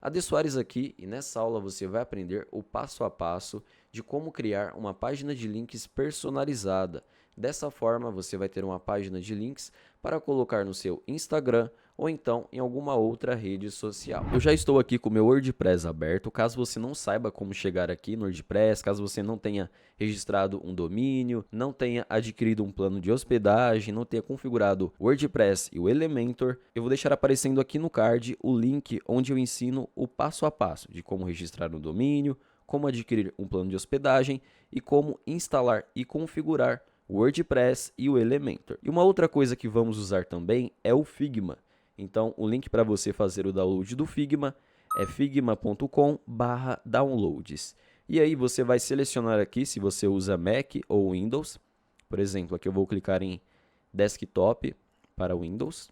A Soares aqui, e nessa aula você vai aprender o passo a passo de como criar uma página de links personalizada. Dessa forma, você vai ter uma página de links para colocar no seu Instagram ou então em alguma outra rede social. Eu já estou aqui com o meu WordPress aberto. Caso você não saiba como chegar aqui no WordPress, caso você não tenha registrado um domínio, não tenha adquirido um plano de hospedagem, não tenha configurado o WordPress e o Elementor, eu vou deixar aparecendo aqui no card o link onde eu ensino o passo a passo de como registrar um domínio, como adquirir um plano de hospedagem e como instalar e configurar o WordPress e o Elementor. E uma outra coisa que vamos usar também é o Figma. Então, o link para você fazer o download do Figma é figma.com/downloads. E aí você vai selecionar aqui se você usa Mac ou Windows. Por exemplo, aqui eu vou clicar em Desktop para Windows.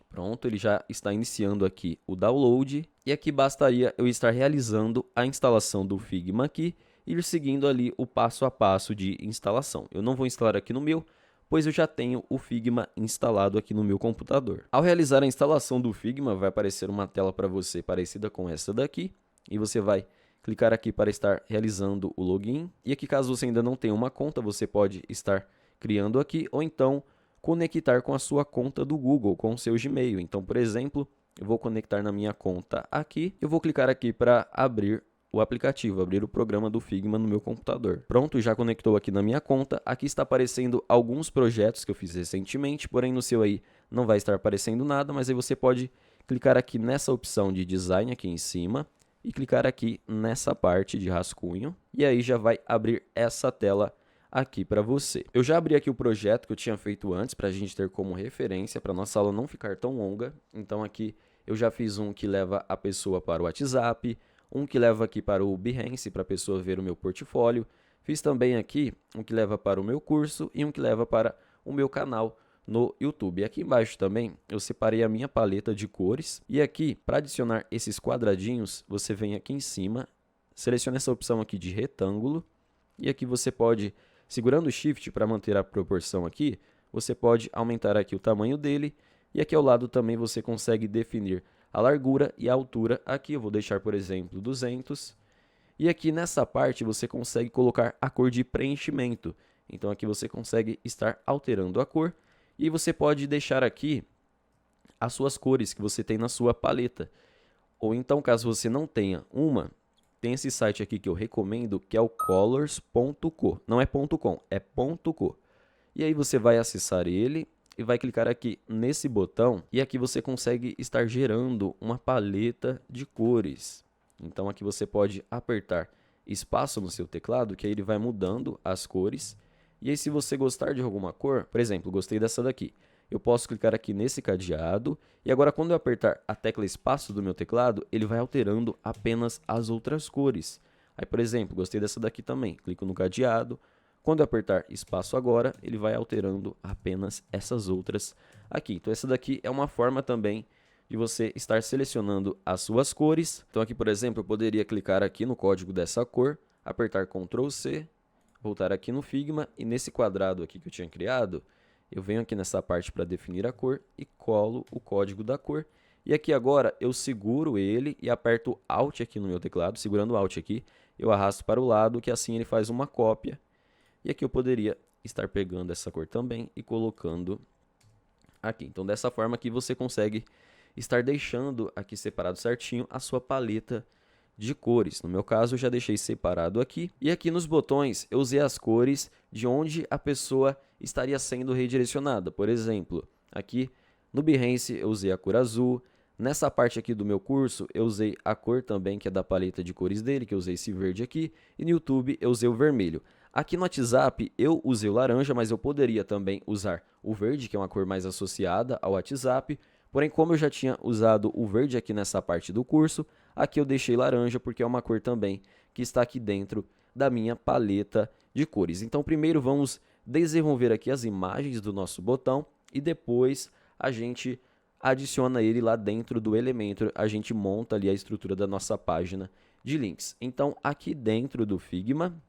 Pronto, ele já está iniciando aqui o download. E aqui bastaria eu estar realizando a instalação do Figma aqui e ir seguindo ali o passo a passo de instalação. Eu não vou instalar aqui no meu, pois eu já tenho o Figma instalado aqui no meu computador. Ao realizar a instalação do Figma, vai aparecer uma tela para você parecida com essa daqui, e você vai clicar aqui para estar realizando o login. E aqui, caso você ainda não tenha uma conta, você pode estar criando aqui, ou então conectar com a sua conta do Google, com o seu Gmail. Então, por exemplo, eu vou conectar na minha conta aqui, eu vou clicar aqui para abrir o aplicativo, abrir o programa do Figma no meu computador. Pronto, já conectou aqui na minha conta. Aqui está aparecendo alguns projetos que eu fiz recentemente, porém no seu aí não vai estar aparecendo nada, mas aí você pode clicar aqui nessa opção de design aqui em cima e clicar aqui nessa parte de rascunho, e aí já vai abrir essa tela aqui para você. Eu já abri aqui o projeto que eu tinha feito antes para a gente ter como referência, para nossa aula não ficar tão longa. Então aqui eu já fiz um que leva a pessoa para o WhatsApp, um que leva aqui para o Behance, para a pessoa ver o meu portfólio. Fiz também aqui um que leva para o meu curso e um que leva para o meu canal no YouTube. Aqui embaixo também eu separei a minha paleta de cores. E aqui, para adicionar esses quadradinhos, você vem aqui em cima, seleciona essa opção aqui de retângulo. E aqui você pode, segurando o Shift para manter a proporção aqui, você pode aumentar aqui o tamanho dele. E aqui ao lado também você consegue definir a largura e a altura. Aqui eu vou deixar, por exemplo, 200. E aqui nessa parte você consegue colocar a cor de preenchimento. Então aqui você consegue estar alterando a cor. E você pode deixar aqui as suas cores que você tem na sua paleta. Ou então, caso você não tenha uma, tem esse site aqui que eu recomendo, que é o colors.co. Não é .com, é .co. E aí você vai acessar ele e vai clicar aqui nesse botão, e aqui você consegue estar gerando uma paleta de cores. Então aqui você pode apertar espaço no seu teclado, que aí ele vai mudando as cores. E aí se você gostar de alguma cor, por exemplo, gostei dessa daqui, eu posso clicar aqui nesse cadeado, e agora quando eu apertar a tecla espaço do meu teclado, ele vai alterando apenas as outras cores. Aí, por exemplo, gostei dessa daqui também, clico no cadeado. Quando eu apertar espaço agora, ele vai alterando apenas essas outras aqui. Então essa daqui é uma forma também de você estar selecionando as suas cores. Então aqui, por exemplo, eu poderia clicar aqui no código dessa cor, apertar Ctrl C, voltar aqui no Figma, e nesse quadrado aqui que eu tinha criado, eu venho aqui nessa parte para definir a cor e colo o código da cor. E aqui agora eu seguro ele e aperto Alt aqui no meu teclado, segurando o Alt aqui, eu arrasto para o lado, que assim ele faz uma cópia. E aqui eu poderia estar pegando essa cor também e colocando aqui. Então dessa forma aqui você consegue estar deixando aqui separado certinho a sua paleta de cores. No meu caso eu já deixei separado aqui. E aqui nos botões eu usei as cores de onde a pessoa estaria sendo redirecionada. Por exemplo, aqui no Behance eu usei a cor azul. Nessa parte aqui do meu curso, eu usei a cor também, que é da paleta de cores dele, que eu usei esse verde aqui. E no YouTube, eu usei o vermelho. Aqui no WhatsApp, eu usei o laranja, mas eu poderia também usar o verde, que é uma cor mais associada ao WhatsApp. Porém, como eu já tinha usado o verde aqui nessa parte do curso, aqui eu deixei laranja, porque é uma cor também que está aqui dentro da minha paleta de cores. Então, primeiro vamos desenvolver aqui as imagens do nosso botão e depois a gente adiciona ele lá dentro do Elementor, a gente monta ali a estrutura da nossa página de links. Então, aqui dentro do Figma,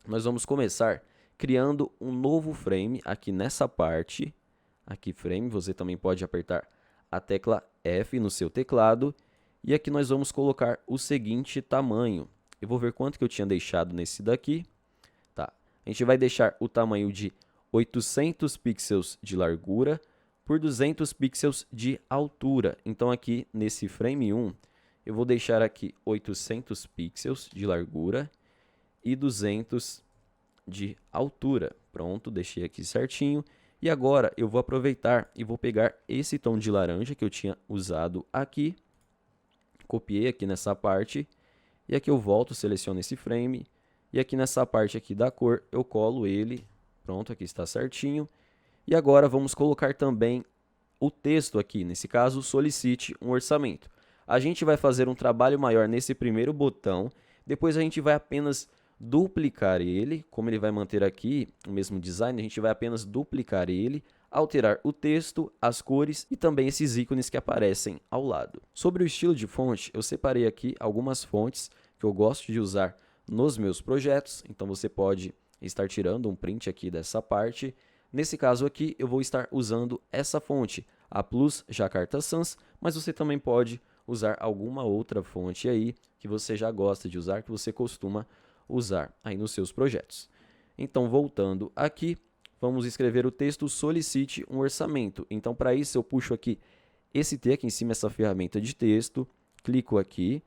nós vamos começar criando um novo frame aqui nessa parte. Aqui frame, você também pode apertar a tecla F no seu teclado. E aqui nós vamos colocar o seguinte tamanho. Eu vou ver quanto que eu tinha deixado nesse daqui. Tá. A gente vai deixar o tamanho de 800 pixels de largura por 200 pixels de altura. Então aqui nesse frame 1, eu vou deixar aqui 800 pixels de largura e 200 de altura. Pronto, deixei aqui certinho. E agora eu vou aproveitar e vou pegar esse tom de laranja que eu tinha usado aqui. Copiei aqui nessa parte. E aqui eu volto, seleciono esse frame. E aqui nessa parte aqui da cor eu colo ele. Pronto, aqui está certinho. E agora vamos colocar também o texto aqui. Nesse caso, solicite um orçamento. A gente vai fazer um trabalho maior nesse primeiro botão. Depois a gente vai apenas duplicar ele, como ele vai manter aqui o mesmo design, a gente vai apenas duplicar ele, alterar o texto, as cores e também esses ícones que aparecem ao lado. Sobre o estilo de fonte, eu separei aqui algumas fontes que eu gosto de usar nos meus projetos, então você pode estar tirando um print aqui dessa parte. Nesse caso aqui, eu vou estar usando essa fonte, a Plus Jakarta Sans, mas você também pode usar alguma outra fonte aí que você já gosta de usar, que você costuma usar aí nos seus projetos. Então, voltando aqui, vamos escrever o texto solicite um orçamento. Então, para isso, eu puxo aqui esse T aqui em cima, essa ferramenta de texto, clico aqui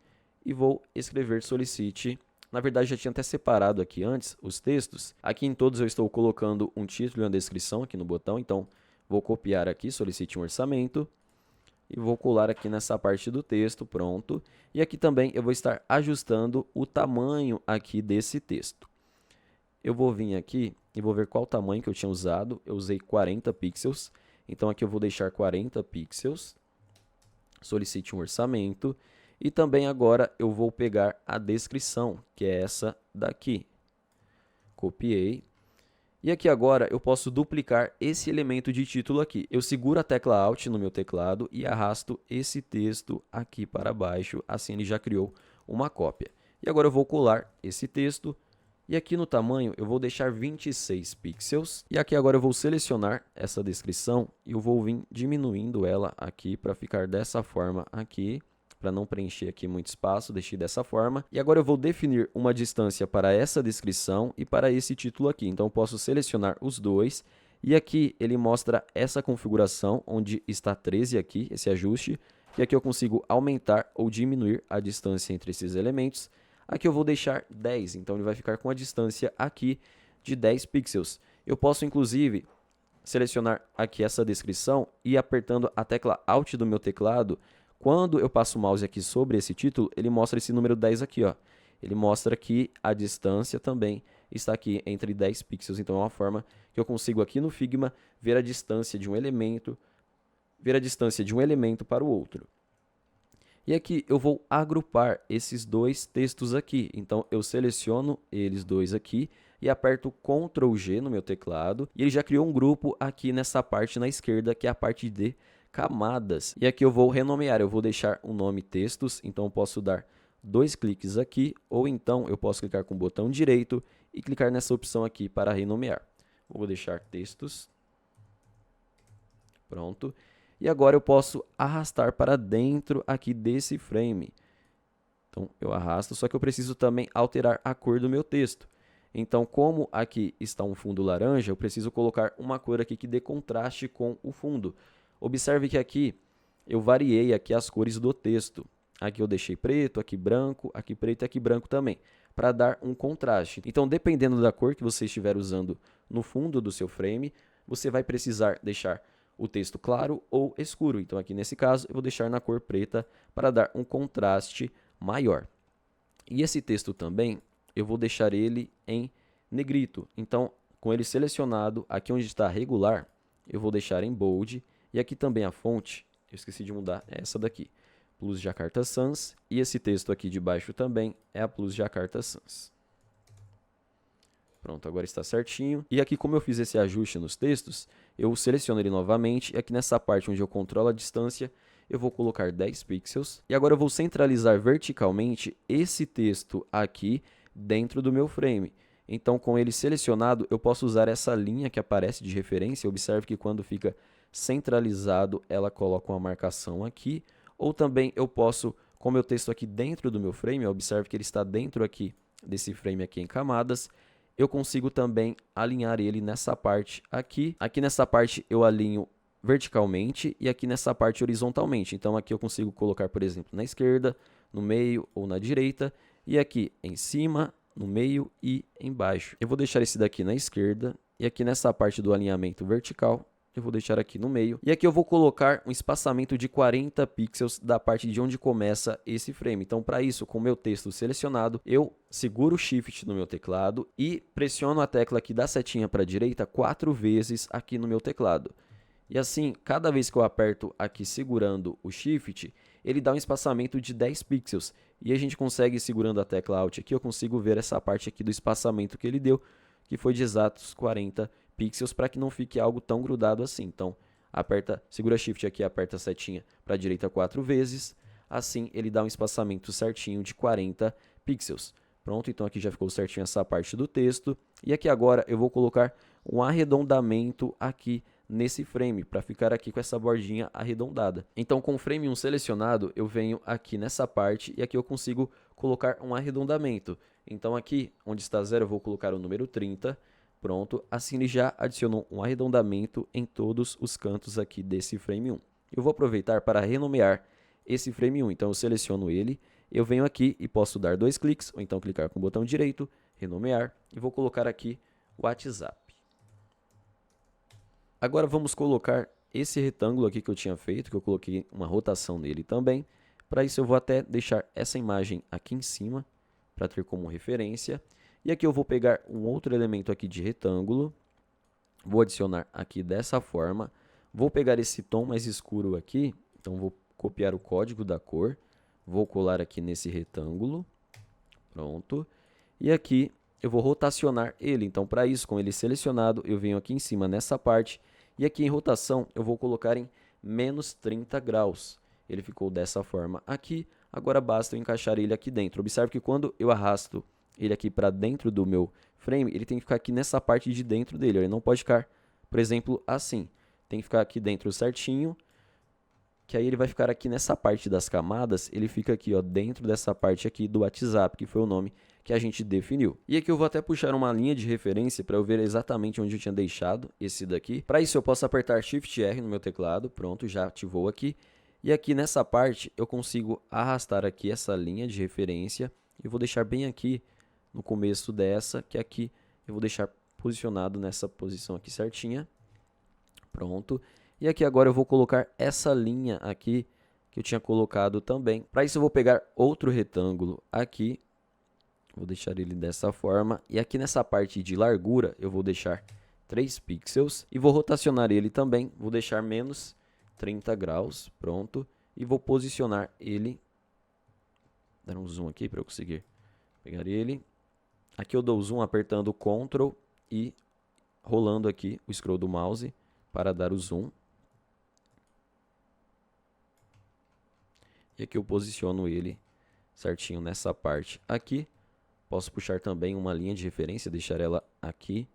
e vou escrever solicite. Na verdade, já tinha até separado aqui antes os textos. Aqui em todos eu estou colocando um título e uma descrição aqui no botão, então vou copiar aqui, solicite um orçamento. E vou colar aqui nessa parte do texto, pronto. E aqui também eu vou estar ajustando o tamanho aqui desse texto. Eu vou vir aqui e vou ver qual tamanho que eu tinha usado. Eu usei 40 pixels, então aqui eu vou deixar 40 pixels. Solicite um orçamento. E também agora eu vou pegar a descrição, que é essa daqui. Copiei. E aqui agora eu posso duplicar esse elemento de título aqui. Eu seguro a tecla Alt no meu teclado e arrasto esse texto aqui para baixo, assim ele já criou uma cópia. E agora eu vou colar esse texto e aqui no tamanho eu vou deixar 26 pixels. E aqui agora eu vou selecionar essa descrição e eu vou vir diminuindo ela aqui para ficar dessa forma aqui. Para não preencher aqui muito espaço, deixei dessa forma. E agora eu vou definir uma distância para essa descrição e para esse título aqui. Então eu posso selecionar os dois. E aqui ele mostra essa configuração, onde está 13 aqui, esse ajuste. E aqui eu consigo aumentar ou diminuir a distância entre esses elementos. Aqui eu vou deixar 10, então ele vai ficar com a distância aqui de 10 pixels. Eu posso inclusive selecionar aqui essa descrição e apertando a tecla Alt do meu teclado. Quando eu passo o mouse aqui sobre esse título, ele mostra esse número 10 aqui, ó. Ele mostra que a distância também está aqui entre 10 pixels. Então é uma forma que eu consigo aqui no Figma ver a distância de um elemento, para o outro. E aqui eu vou agrupar esses dois textos aqui. Então eu seleciono eles dois aqui e aperto Ctrl G no meu teclado. E ele já criou um grupo aqui nessa parte na esquerda, que é a parte de camadas. E aqui eu vou renomear, eu vou deixar o nome textos, então eu posso dar 2 cliques aqui, ou então eu posso clicar com o botão direito e clicar nessa opção aqui para renomear. Vou deixar textos. Pronto. E agora eu posso arrastar para dentro aqui desse frame. Então eu arrasto, só que eu preciso também alterar a cor do meu texto. Então, como aqui está um fundo laranja, eu preciso colocar uma cor aqui que dê contraste com o fundo. Observe que aqui eu variei aqui as cores do texto. Aqui eu deixei preto, aqui branco, aqui preto e aqui branco também, para dar um contraste. Então, dependendo da cor que você estiver usando no fundo do seu frame, você vai precisar deixar o texto claro ou escuro. Então, aqui nesse caso, eu vou deixar na cor preta para dar um contraste maior. E esse texto também, eu vou deixar ele em negrito. Então, com ele selecionado, aqui onde está regular, eu vou deixar em bold. E aqui também a fonte, eu esqueci de mudar, é essa daqui, Plus Jakarta Sans. E esse texto aqui de baixo também é a Plus Jakarta Sans. Pronto, agora está certinho. E aqui, como eu fiz esse ajuste nos textos, eu seleciono ele novamente. E aqui nessa parte onde eu controlo a distância, eu vou colocar 10 pixels. E agora eu vou centralizar verticalmente esse texto aqui dentro do meu frame. Então, com ele selecionado, eu posso usar essa linha que aparece de referência. Observe que quando fica centralizado, ela coloca uma marcação aqui. Ou também eu posso como eu texto aqui dentro do meu frame, observe que ele está dentro aqui desse frame aqui em camadas, eu consigo também alinhar ele nessa parte aqui. Aqui nessa parte eu alinho verticalmente e aqui nessa parte horizontalmente. Então aqui eu consigo colocar, por exemplo, na esquerda, no meio ou na direita, e aqui em cima, no meio e embaixo. Eu vou deixar esse daqui na esquerda e aqui nessa parte do alinhamento vertical, eu vou deixar aqui no meio. E aqui eu vou colocar um espaçamento de 40 pixels da parte de onde começa esse frame. Então, para isso, com o meu texto selecionado, eu seguro o Shift no meu teclado e pressiono a tecla aqui da setinha para a direita 4 vezes aqui no meu teclado. E assim, cada vez que eu aperto aqui segurando o Shift, ele dá um espaçamento de 10 pixels. E a gente consegue, segurando a tecla Alt aqui, eu consigo ver essa parte aqui do espaçamento que ele deu, que foi de exatos 40 pixels, para que não fique algo tão grudado assim. Então, segura Shift aqui, aperta a setinha para a direita 4 vezes. Assim, ele dá um espaçamento certinho de 40 pixels. Pronto, então aqui já ficou certinho essa parte do texto. E aqui agora eu vou colocar um arredondamento aqui nesse frame, para ficar aqui com essa bordinha arredondada. Então, com o frame 1 selecionado, eu venho aqui nessa parte e aqui eu consigo colocar um arredondamento. Então, aqui onde está 0, eu vou colocar o número 30. Pronto, assim ele já adicionou um arredondamento em todos os cantos aqui desse frame 1. Eu vou aproveitar para renomear esse frame 1. Então, eu seleciono ele, eu venho aqui e posso dar 2 cliques, ou então clicar com o botão direito, renomear, e vou colocar aqui WhatsApp. Agora vamos colocar esse retângulo aqui que eu tinha feito, que eu coloquei uma rotação nele também. Para isso eu vou até deixar essa imagem aqui em cima, para ter como referência. E aqui eu vou pegar um outro elemento aqui de retângulo, vou adicionar aqui dessa forma. Vou pegar esse tom mais escuro aqui, então vou copiar o código da cor, vou colar aqui nesse retângulo, pronto. E aqui eu vou rotacionar ele, então para isso, com ele selecionado, eu venho aqui em cima nessa parte, e aqui em rotação eu vou colocar em menos 30 graus. Ele ficou dessa forma aqui, agora basta eu encaixar ele aqui dentro. Observe que quando eu arrasto ele aqui para dentro do meu frame, ele tem que ficar aqui nessa parte de dentro dele, ele não pode ficar, por exemplo, assim. Tem que ficar aqui dentro certinho, que aí ele vai ficar aqui nessa parte das camadas, ele fica aqui, ó, dentro dessa parte aqui do WhatsApp, que foi o nome que a gente definiu. E aqui eu vou até puxar uma linha de referência para eu ver exatamente onde eu tinha deixado esse daqui. Para isso eu posso apertar Shift R no meu teclado, pronto, já ativou aqui. E aqui nessa parte eu consigo arrastar aqui essa linha de referência e vou deixar bem aqui no começo dessa, que aqui eu vou deixar posicionado nessa posição aqui certinha. Pronto. E aqui agora eu vou colocar essa linha aqui que eu tinha colocado também. Para isso eu vou pegar outro retângulo aqui, vou deixar ele dessa forma. E aqui nessa parte de largura eu vou deixar 3 pixels e vou rotacionar ele também. Vou deixar menos 30 graus, pronto. E vou posicionar ele, dar um zoom aqui para eu conseguir pegar ele. Aqui eu dou zoom apertando o Ctrl e rolando aqui o scroll do mouse para dar o zoom. E aqui eu posiciono ele certinho nessa parte aqui. Posso puxar também uma linha de referência, deixar ela aqui,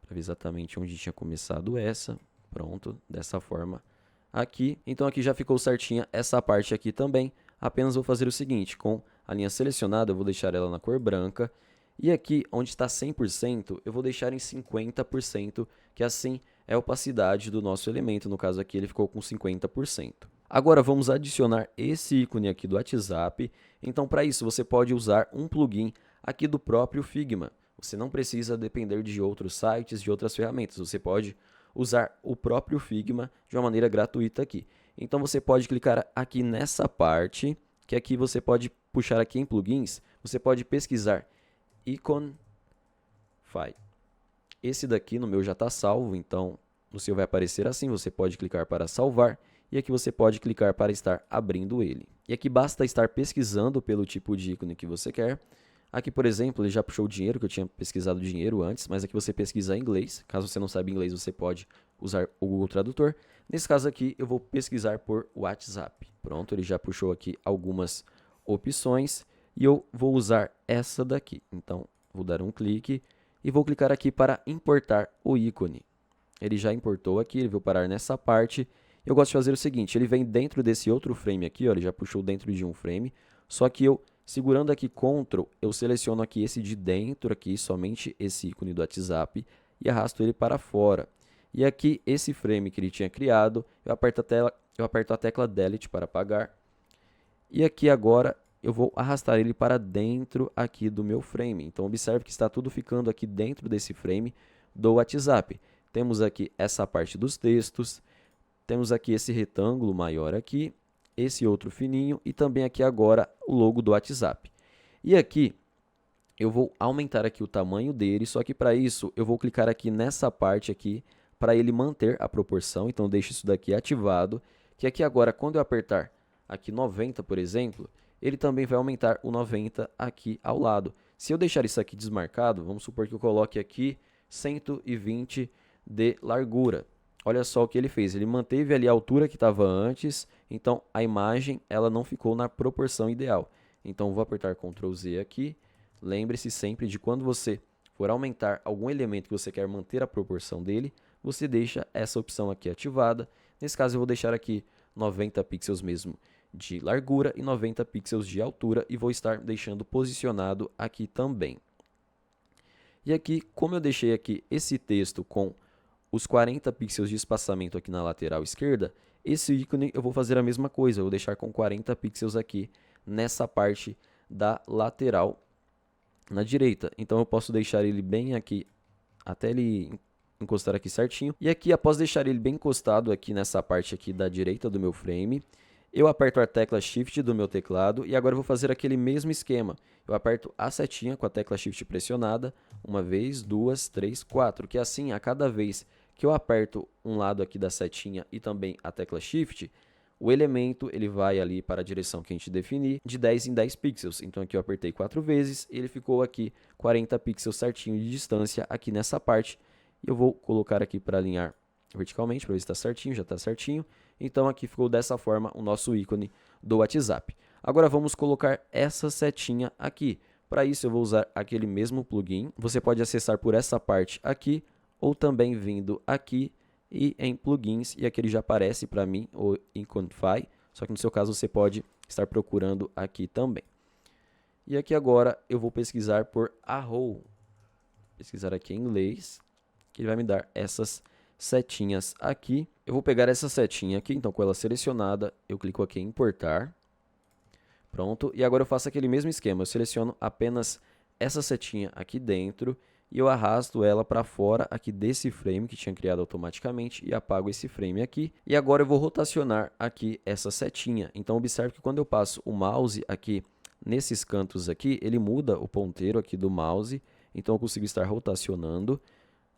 para ver exatamente onde tinha começado essa. Pronto, dessa forma aqui. Então aqui já ficou certinha essa parte aqui também. Apenas vou fazer o seguinte, com a linha selecionada eu vou deixar ela na cor branca. E aqui onde está 100% eu vou deixar em 50%, que assim é a opacidade do nosso elemento. No caso aqui ele ficou com 50%. Agora vamos adicionar esse ícone aqui do WhatsApp. Então para isso você pode usar um plugin aqui do próprio Figma. Você não precisa depender de outros sites, de outras ferramentas. Você pode usar o próprio Figma de uma maneira gratuita aqui. Então você pode clicar aqui nessa parte, que aqui você pode puxar aqui em plugins, você pode pesquisar Icon Fi. Esse daqui no meu já está salvo, então no seu vai aparecer assim, você pode clicar para salvar e aqui você pode clicar para estar abrindo ele. E aqui basta estar pesquisando pelo tipo de ícone que você quer. Aqui, por exemplo, ele já puxou o dinheiro, que eu tinha pesquisado dinheiro antes, mas aqui você pesquisa em inglês. Caso você não saiba inglês, você pode usar o Google Tradutor. Nesse caso aqui, eu vou pesquisar por WhatsApp. Pronto, ele já puxou aqui algumas opções e eu vou usar essa daqui. Então, vou dar um clique e vou clicar aqui para importar o ícone. Ele já importou aqui, ele vai parar nessa parte Eu gosto de fazer o seguinte, ele vem dentro desse outro frame aqui, ó, ele já puxou dentro de um frame, só que eu, segurando aqui Ctrl, eu seleciono aqui esse de dentro, aqui, somente esse ícone do WhatsApp, e arrasto ele para fora. E aqui, esse frame que ele tinha criado, eu aperto a tecla Delete para apagar. E aqui agora, eu vou arrastar ele para dentro aqui do meu frame. Então, observe que está tudo ficando aqui dentro desse frame do WhatsApp. Temos aqui essa parte dos textos, temos aqui esse retângulo maior aqui, esse outro fininho e também aqui agora o logo do WhatsApp. E aqui eu vou aumentar aqui o tamanho dele, só que para isso eu vou clicar aqui nessa parte aqui para ele manter a proporção, então deixo isso daqui ativado, que aqui agora quando eu apertar aqui 90, por exemplo, ele também vai aumentar o 90 aqui ao lado. Se eu deixar isso aqui desmarcado, vamos supor que eu coloque aqui 120 de largura. Olha só o que ele fez, ele manteve ali a altura que estava antes, então a imagem ela não ficou na proporção ideal. Então vou apertar Ctrl Z aqui, lembre-se sempre de quando você for aumentar algum elemento que você quer manter a proporção dele, você deixa essa opção aqui ativada. Nesse caso eu vou deixar aqui 90 pixels mesmo de largura e 90 pixels de altura e vou estar deixando posicionado aqui também. E aqui, como eu deixei aqui esse texto com os 40 pixels de espaçamento aqui na lateral esquerda, esse ícone eu vou fazer a mesma coisa, eu vou deixar com 40 pixels aqui nessa parte da lateral na direita. Então eu posso deixar ele bem aqui, até ele encostar aqui certinho. E aqui, após deixar ele bem encostado aqui nessa parte aqui da direita do meu frame, eu aperto a tecla Shift do meu teclado e agora eu vou fazer aquele mesmo esquema. Eu aperto a setinha com a tecla Shift pressionada, uma vez, duas, três, quatro, que assim, a cada vez que eu aperto um lado aqui da setinha e também a tecla Shift, o elemento ele vai ali para a direção que a gente definir, de 10 em 10 pixels. Então aqui eu apertei 4 vezes e ele ficou aqui 40 pixels certinho de distância aqui nessa parte. E eu vou colocar aqui para alinhar verticalmente, para ver se está certinho, já está certinho. Então aqui ficou dessa forma o nosso ícone do WhatsApp. Agora vamos colocar essa setinha aqui. Para isso eu vou usar aquele mesmo plugin. Você pode acessar por essa parte aqui, ou também vindo aqui e em plugins, e aqui ele já aparece para mim, o Iconify, só que no seu caso você pode estar procurando aqui também. E aqui agora eu vou pesquisar por arrow, pesquisar aqui em inglês, que ele vai me dar essas setinhas aqui. Eu vou pegar essa setinha aqui, então com ela selecionada, eu clico aqui em importar. Pronto, e agora eu faço aquele mesmo esquema, eu seleciono apenas essa setinha aqui dentro, e eu arrasto ela para fora aqui desse frame que tinha criado automaticamente e apago esse frame aqui. E agora eu vou rotacionar aqui essa setinha. Então observe que quando eu passo o mouse aqui nesses cantos aqui, ele muda o ponteiro aqui do mouse. Então eu consigo estar rotacionando.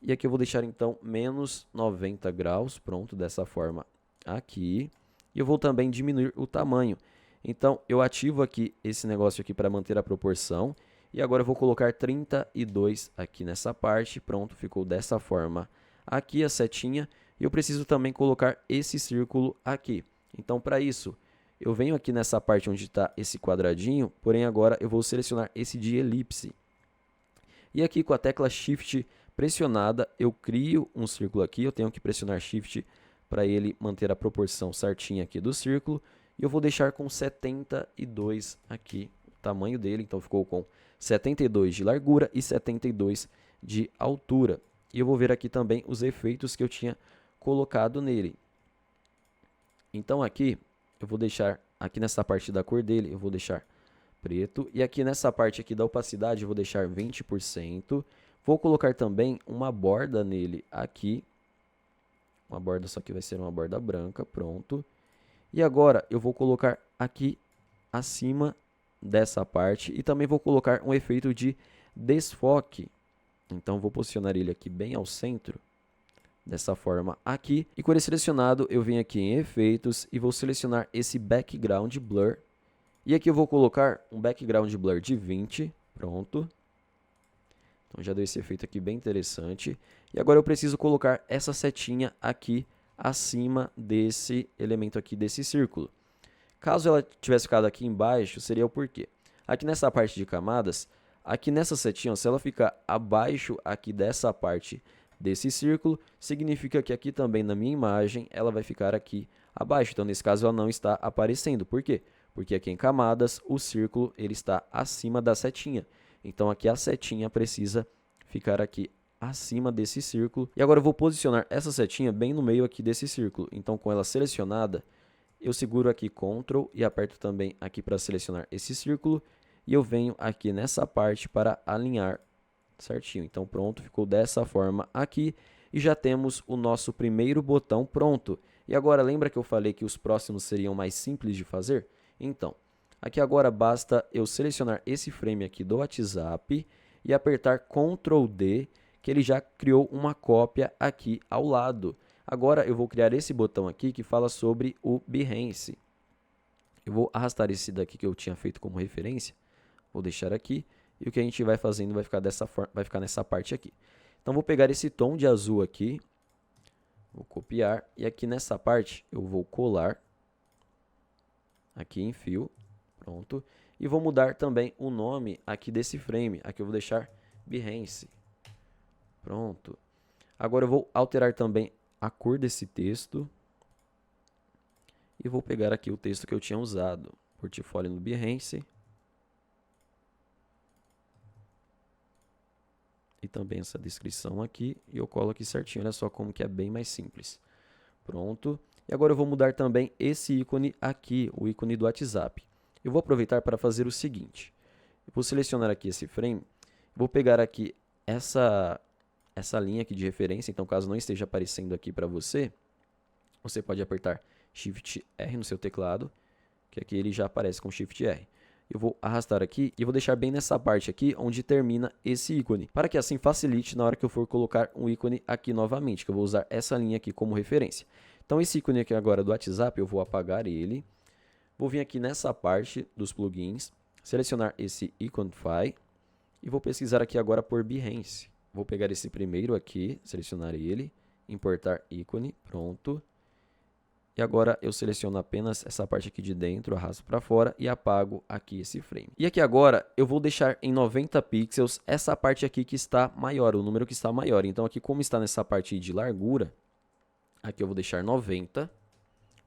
E aqui eu vou deixar então menos 90 graus, pronto, dessa forma aqui. E eu vou também diminuir o tamanho. Então eu ativo aqui esse negócio aqui para manter a proporção. E agora eu vou colocar 32 aqui nessa parte, pronto, ficou dessa forma. Aqui a setinha, e eu preciso também colocar esse círculo aqui. Então para isso, eu venho aqui nessa parte onde está esse quadradinho, porém agora eu vou selecionar esse de elipse. E aqui com a tecla Shift pressionada, eu crio um círculo aqui, eu tenho que pressionar Shift para ele manter a proporção certinha aqui do círculo. E eu vou deixar com 72 aqui, o tamanho dele, então ficou com 72 de largura e 72 de altura. E eu vou ver aqui também os efeitos que eu tinha colocado nele. Então aqui, eu vou deixar, aqui nessa parte da cor dele, eu vou deixar preto. E aqui nessa parte aqui da opacidade, eu vou deixar 20%. Vou colocar também uma borda nele aqui. Uma borda, só que vai ser uma borda branca, pronto. E agora eu vou colocar aqui acima dessa parte e também vou colocar um efeito de desfoque. Então vou posicionar ele aqui bem ao centro, dessa forma aqui. E com ele selecionado, eu venho aqui em efeitos e vou selecionar esse background blur. E aqui eu vou colocar um background blur de 20, pronto. Então já deu esse efeito aqui bem interessante. E agora eu preciso colocar essa setinha aqui acima desse elemento aqui desse círculo. Caso ela tivesse ficado aqui embaixo, seria o porquê. Aqui nessa parte de camadas, aqui nessa setinha, se ela ficar abaixo aqui dessa parte desse círculo, significa que aqui também na minha imagem, ela vai ficar aqui abaixo. Então, nesse caso, ela não está aparecendo. Por quê? Porque aqui em camadas, o círculo ele está acima da setinha. Então, aqui a setinha precisa ficar aqui acima desse círculo. E agora eu vou posicionar essa setinha bem no meio aqui desse círculo. Então, com ela selecionada, eu seguro aqui Ctrl e aperto também aqui para selecionar esse círculo. E eu venho aqui nessa parte para alinhar certinho. Então, pronto, ficou dessa forma aqui. E já temos o nosso primeiro botão pronto. E agora, lembra que eu falei que os próximos seriam mais simples de fazer? Então, aqui agora basta eu selecionar esse frame aqui do WhatsApp e apertar Ctrl D, que ele já criou uma cópia aqui ao lado. Agora eu vou criar esse botão aqui que fala sobre o Behance. Eu vou arrastar esse daqui que eu tinha feito como referência, vou deixar aqui, e o que a gente vai fazendo vai ficar dessa forma, vai ficar nessa parte aqui. Então vou pegar esse tom de azul aqui, vou copiar, e aqui nessa parte eu vou colar aqui em fio, pronto, e vou mudar também o nome aqui desse frame, aqui eu vou deixar Behance, pronto. Agora eu vou alterar também a cor desse texto, e vou pegar aqui o texto que eu tinha usado, portfólio no Behance, e também essa descrição aqui, e eu colo aqui certinho, olha só como que é bem mais simples. Pronto. E agora eu vou mudar também esse ícone aqui, o ícone do WhatsApp. Eu vou aproveitar para fazer o seguinte. Eu vou selecionar aqui esse frame, vou pegar aqui essa linha aqui de referência, então caso não esteja aparecendo aqui para você, você pode apertar Shift R no seu teclado, que aqui ele já aparece com Shift R. Eu vou arrastar aqui e vou deixar bem nessa parte aqui onde termina esse ícone, para que assim facilite na hora que eu for colocar um ícone aqui novamente, que eu vou usar essa linha aqui como referência. Então esse ícone aqui agora do WhatsApp, eu vou apagar ele, vou vir aqui nessa parte dos plugins, selecionar esse Iconify e vou pesquisar aqui agora por Behance. Vou pegar esse primeiro aqui, selecionar ele, importar ícone, pronto. E agora eu seleciono apenas essa parte aqui de dentro, arrasto para fora e apago aqui esse frame. E aqui agora eu vou deixar em 90 pixels essa parte aqui que está maior, o número que está maior. Então aqui como está nessa parte de largura, aqui eu vou deixar 90,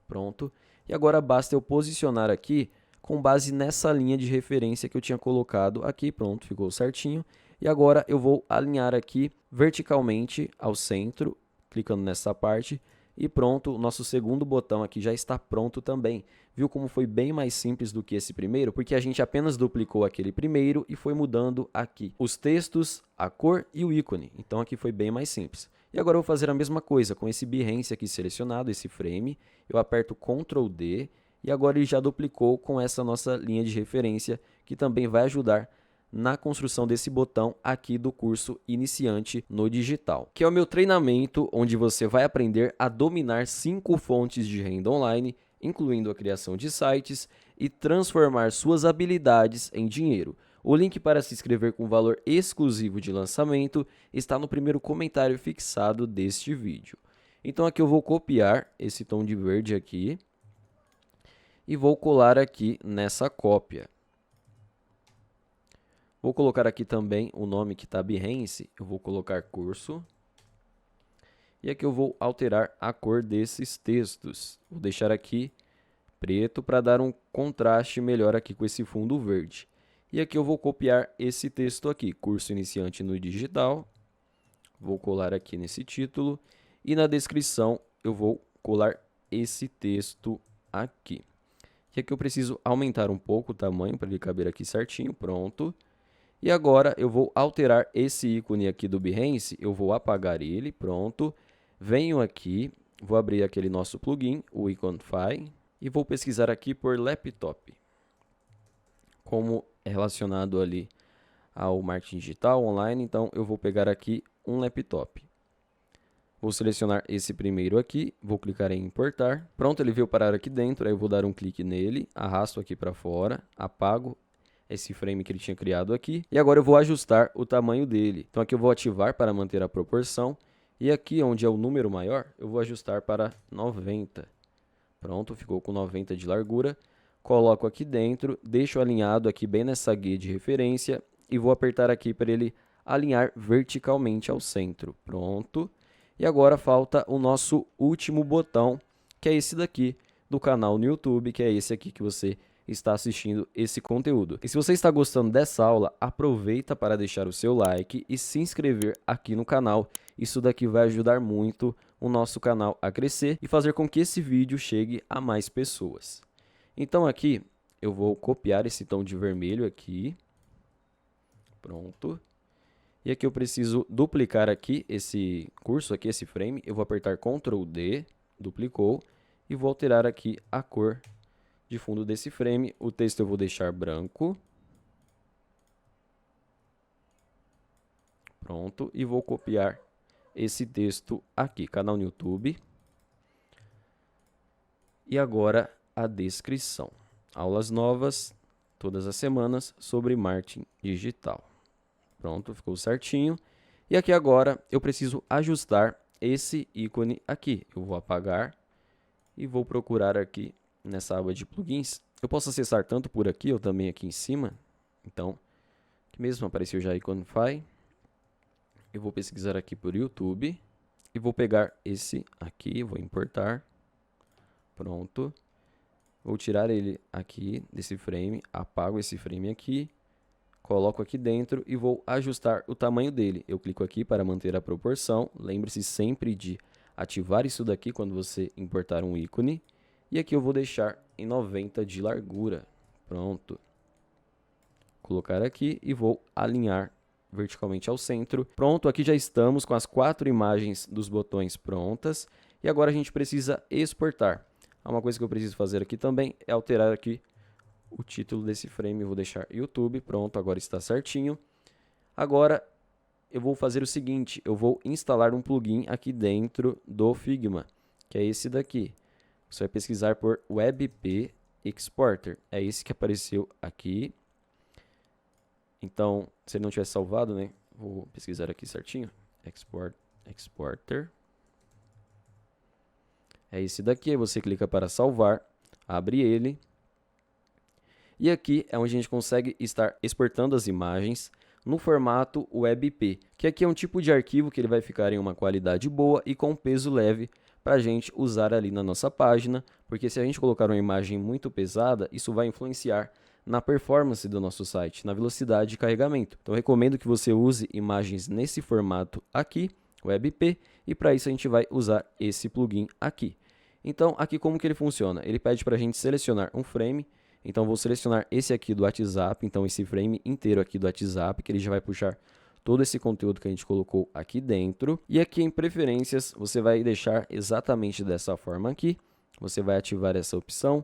pronto. E agora basta eu posicionar aqui com base nessa linha de referência que eu tinha colocado aqui, pronto, ficou certinho. E agora eu vou alinhar aqui verticalmente ao centro, clicando nessa parte. E pronto, o nosso segundo botão aqui já está pronto também. Viu como foi bem mais simples do que esse primeiro? Porque a gente apenas duplicou aquele primeiro e foi mudando aqui os textos, a cor e o ícone. Então aqui foi bem mais simples. E agora eu vou fazer a mesma coisa com esse Behance aqui selecionado, esse frame. Eu aperto Ctrl D e agora ele já duplicou com essa nossa linha de referência que também vai ajudar na construção desse botão aqui do curso Iniciante no Digital, que é o meu treinamento onde você vai aprender a dominar 5 fontes de renda online, incluindo a criação de sites e transformar suas habilidades em dinheiro. O link para se inscrever com valor exclusivo de lançamento está no primeiro comentário fixado deste vídeo. Então aqui eu vou copiar esse tom de verde aqui e vou colar aqui nessa cópia. Vou colocar aqui também o nome que está Behance, eu vou colocar curso. E aqui eu vou alterar a cor desses textos. Vou deixar aqui preto para dar um contraste melhor aqui com esse fundo verde. E aqui eu vou copiar esse texto aqui, curso iniciante no digital. Vou colar aqui nesse título. E na descrição eu vou colar esse texto aqui. E aqui eu preciso aumentar um pouco o tamanho para ele caber aqui certinho, pronto. E agora eu vou alterar esse ícone aqui do Behance, eu vou apagar ele, pronto. Venho aqui, vou abrir aquele nosso plugin, o Iconify, e vou pesquisar aqui por laptop. Como é relacionado ali ao marketing digital online, então eu vou pegar aqui um laptop. Vou selecionar esse primeiro aqui, vou clicar em importar. Pronto, ele veio parar aqui dentro, aí eu vou dar um clique nele, arrasto aqui para fora, apago esse frame que ele tinha criado aqui. E agora eu vou ajustar o tamanho dele. Então aqui eu vou ativar para manter a proporção. E aqui onde é o número maior, eu vou ajustar para 90. Pronto, ficou com 90 de largura. Coloco aqui dentro, deixo alinhado aqui bem nessa guia de referência. E vou apertar aqui para ele alinhar verticalmente ao centro. Pronto. E agora falta o nosso último botão, que é esse daqui do canal no YouTube, que é esse aqui que você está assistindo esse conteúdo. E se você está gostando dessa aula, aproveita para deixar o seu like e se inscrever aqui no canal. Isso daqui vai ajudar muito o nosso canal a crescer e fazer com que esse vídeo chegue a mais pessoas. Então aqui eu vou copiar esse tom de vermelho aqui. Pronto. E aqui eu preciso duplicar aqui esse curso, aqui esse frame. Eu vou apertar Ctrl D, duplicou, e vou alterar aqui a cor de fundo desse frame. O texto eu vou deixar branco. Pronto. E vou copiar esse texto aqui, canal no YouTube. E agora a descrição. Aulas novas todas as semanas sobre marketing digital. Pronto, ficou certinho. E aqui agora eu preciso ajustar esse ícone aqui. Eu vou apagar e vou procurar aqui nessa aba de plugins. Eu posso acessar tanto por aqui ou também aqui em cima. Então, aqui mesmo apareceu já Iconify. Eu vou pesquisar aqui por YouTube e vou pegar esse aqui, vou importar. Pronto. Vou tirar ele aqui desse frame, apago esse frame aqui. Coloco aqui dentro e vou ajustar o tamanho dele. Eu clico aqui para manter a proporção. Lembre-se sempre de ativar isso daqui quando você importar um ícone. E aqui eu vou deixar em 90 de largura. Pronto. Colocar aqui e vou alinhar verticalmente ao centro. Pronto, aqui já estamos com as 4 imagens dos botões prontas. E agora a gente precisa exportar. Uma coisa que eu preciso fazer aqui também é alterar aqui o título desse frame. Eu vou deixar YouTube. Pronto, agora está certinho. Agora eu vou fazer o seguinte, eu vou instalar um plugin aqui dentro do Figma, que é esse daqui. Você vai pesquisar por WebP Exporter. É esse que apareceu aqui. Então, se ele não tivesse salvado, né? Vou pesquisar aqui certinho. Exporter. É esse daqui. Aí você clica para salvar. Abre ele. E aqui é onde a gente consegue estar exportando as imagens no formato WebP, que aqui é um tipo de arquivo que ele vai ficar em uma qualidade boa e com peso leve para a gente usar ali na nossa página, porque se a gente colocar uma imagem muito pesada, isso vai influenciar na performance do nosso site, na velocidade de carregamento. Então, eu recomendo que você use imagens nesse formato aqui, WebP, e para isso a gente vai usar esse plugin aqui. Então, aqui como que ele funciona? Ele pede para a gente selecionar um frame. Então, vou selecionar esse aqui do WhatsApp, então esse frame inteiro aqui do WhatsApp, que ele já vai puxar todo esse conteúdo que a gente colocou aqui dentro. E aqui em preferências, você vai deixar exatamente dessa forma aqui. Você vai ativar essa opção,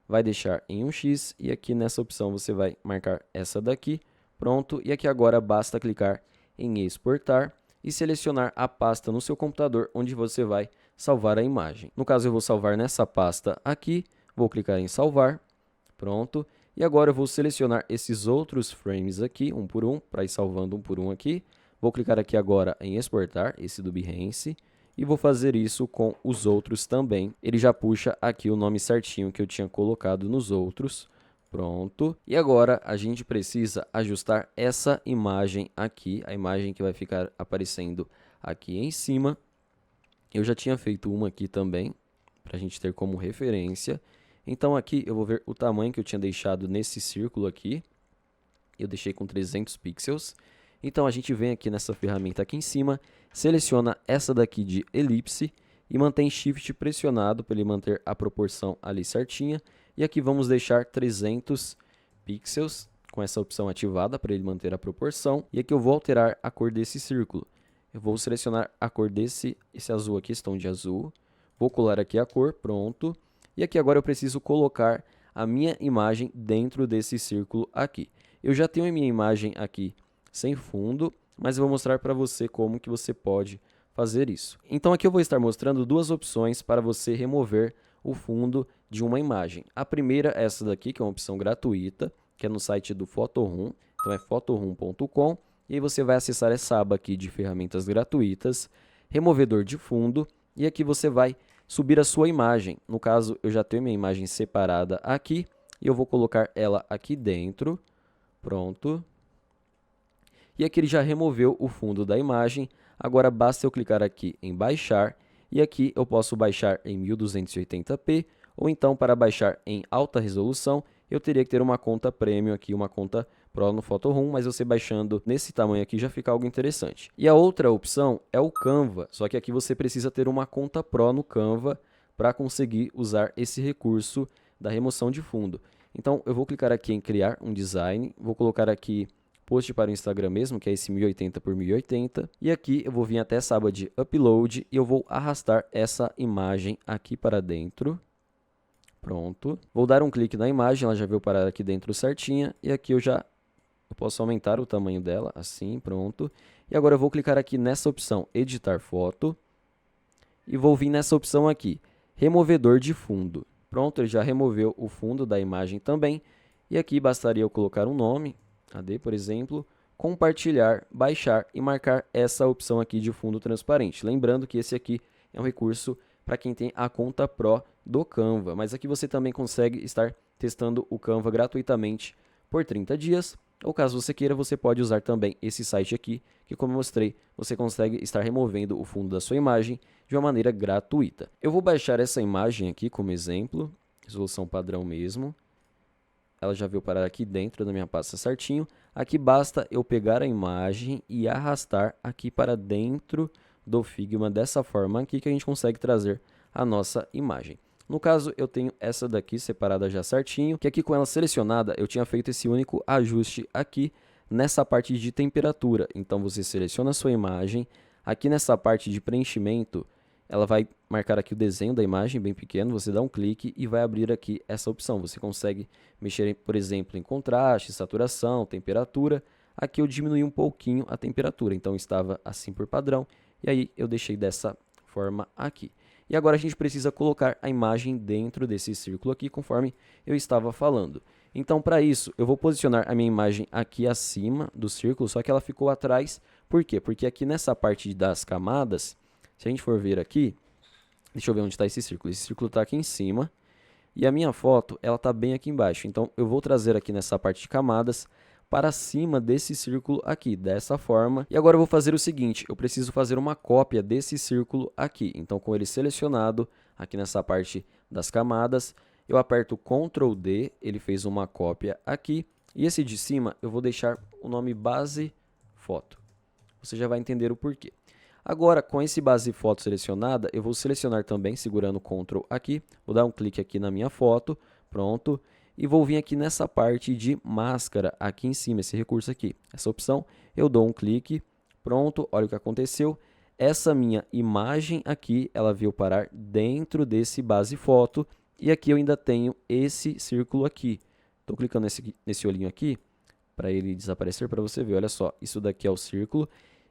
vai deixar em 1x e aqui nessa opção você vai marcar essa daqui. Pronto, e aqui agora basta clicar em exportar e selecionar a pasta no seu computador onde você vai salvar a imagem. No caso, eu vou salvar nessa pasta aqui, vou clicar em salvar. Pronto. E agora eu vou selecionar esses outros frames aqui, um por um, para ir salvando um por um aqui. Vou clicar aqui agora em exportar, esse do Behance, e vou fazer isso com os outros também. Ele já puxa aqui o nome certinho que eu tinha colocado nos outros. Pronto. E agora a gente precisa ajustar essa imagem aqui, a imagem que vai ficar aparecendo aqui em cima. Eu já tinha feito uma aqui também, para a gente ter como referência. Então aqui eu vou ver o tamanho que eu tinha deixado nesse círculo aqui. Eu deixei com 300 pixels. Então a gente vem aqui nessa ferramenta aqui em cima, seleciona essa daqui de elipse e mantém Shift pressionado para ele manter a proporção ali certinha. E aqui vamos deixar 300 pixels com essa opção ativada para ele manter a proporção. E aqui eu vou alterar a cor desse círculo. Eu vou selecionar a cor esse azul aqui, esse tom de azul. Vou colar aqui a cor, pronto. E aqui agora eu preciso colocar a minha imagem dentro desse círculo aqui. Eu já tenho a minha imagem aqui sem fundo, mas eu vou mostrar para você como que você pode fazer isso. Então aqui eu vou estar mostrando duas opções para você remover o fundo de uma imagem. A primeira é essa daqui, que é uma opção gratuita, que é no site do Photoroom. Então é photoroom.com e aí você vai acessar essa aba aqui de ferramentas gratuitas, removedor de fundo, e aqui você vai subir a sua imagem. No caso, eu já tenho minha imagem separada aqui e eu vou colocar ela aqui dentro. Pronto. E aqui ele já removeu o fundo da imagem. Agora basta eu clicar aqui em baixar e aqui eu posso baixar em 1280p ou então para baixar em alta resolução eu teria que ter uma conta Premium aqui, uma conta Pro no Photo-Room, mas você baixando nesse tamanho aqui já fica algo interessante. E a outra opção é o Canva, só que aqui você precisa ter uma conta Pro no Canva para conseguir usar esse recurso da remoção de fundo. Então eu vou clicar aqui em criar um design, vou colocar aqui post para o Instagram mesmo, que é esse 1080 por 1080, e aqui eu vou vir até essa aba de upload e eu vou arrastar essa imagem aqui para dentro. Pronto. Vou dar um clique na imagem, ela já veio parar aqui dentro certinha, e aqui eu posso aumentar o tamanho dela, assim, pronto. E agora eu vou clicar aqui nessa opção editar foto, e vou vir nessa opção aqui, removedor de fundo. Pronto, ele já removeu o fundo da imagem também, e aqui bastaria eu colocar um nome, AD, por exemplo, compartilhar, baixar e marcar essa opção aqui de fundo transparente. Lembrando que esse aqui é um recurso para quem tem a conta Pro do Canva, mas aqui você também consegue estar testando o Canva gratuitamente por 30 dias, ou caso você queira, você pode usar também esse site aqui, que como eu mostrei, você consegue estar removendo o fundo da sua imagem de uma maneira gratuita. Eu vou baixar essa imagem aqui como exemplo, resolução padrão mesmo. Ela já veio parar aqui dentro da minha pasta certinho. Aqui basta eu pegar a imagem e arrastar aqui para dentro do Figma dessa forma aqui que a gente consegue trazer a nossa imagem. No caso, eu tenho essa daqui separada já certinho, que aqui com ela selecionada, eu tinha feito esse único ajuste aqui nessa parte de temperatura. Então, você seleciona a sua imagem, aqui nessa parte de preenchimento, ela vai marcar aqui o desenho da imagem bem pequeno, você dá um clique e vai abrir aqui essa opção. Você consegue mexer, por exemplo, em contraste, saturação, temperatura. Aqui eu diminui um pouquinho a temperatura, então estava assim por padrão, e aí eu deixei dessa forma aqui. E agora a gente precisa colocar a imagem dentro desse círculo aqui, conforme eu estava falando. Então, para isso, eu vou posicionar a minha imagem aqui acima do círculo, só que ela ficou atrás. Por quê? Porque aqui nessa parte das camadas, se a gente for ver aqui, deixa eu ver onde está esse círculo. Esse círculo está aqui em cima e a minha foto ela está bem aqui embaixo. Então, eu vou trazer aqui nessa parte de camadas para cima desse círculo aqui, dessa forma. E agora eu vou fazer o seguinte, eu preciso fazer uma cópia desse círculo aqui. Então, com ele selecionado aqui nessa parte das camadas, eu aperto Ctrl D, ele fez uma cópia aqui. E esse de cima eu vou deixar o nome base foto. Você já vai entender o porquê. Agora, com esse base foto selecionada, eu vou selecionar também, segurando Ctrl aqui, vou dar um clique aqui na minha foto, pronto, e vou vir aqui nessa parte de máscara, aqui em cima, esse recurso aqui, essa opção, eu dou um clique, pronto, olha o que aconteceu, essa minha imagem aqui, ela veio parar dentro desse base foto, e aqui eu ainda tenho esse círculo aqui, estou clicando nesse olhinho aqui, para ele desaparecer, para você ver, olha só, isso daqui é o círculo,